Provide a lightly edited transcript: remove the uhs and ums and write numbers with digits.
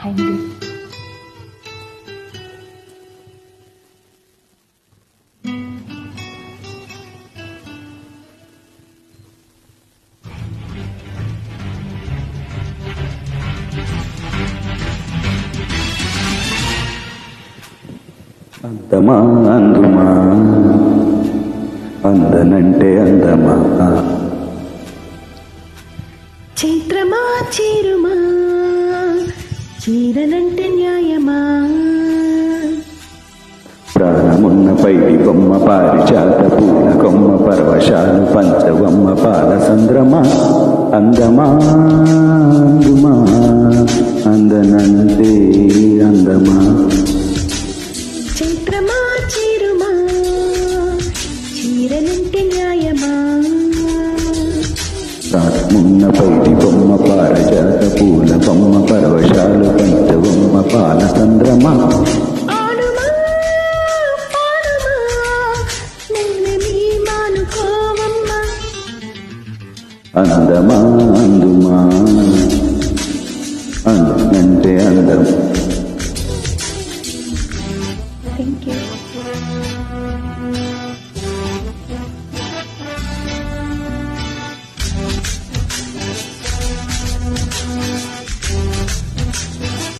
Hi అండి. అందమా అందుమా అందనంటే అందమా చైత్రమా చీరుమా చీరనంటే న్యాయమా ప్రాణమున్న పైడి బొమ్మ పారిజాత పూల కొమ్మ పరవశాలు పంచవమ్మ పాల సంద్రమా అందమా అందుమా అందనంటే అందమా చైత్రమా చీరుమా చీరనంటే న్యాయమా ప్రాణమున్న పైడి బొమ్మ పారిజాత పూల కొమ్మ పరవశాలు పంచవమ్మ పాల సంద్రమా ఆడుమా పాడుమా నన్ను నీ మానుకోవమ్మా అందమా అందుమా అందనంటే అందం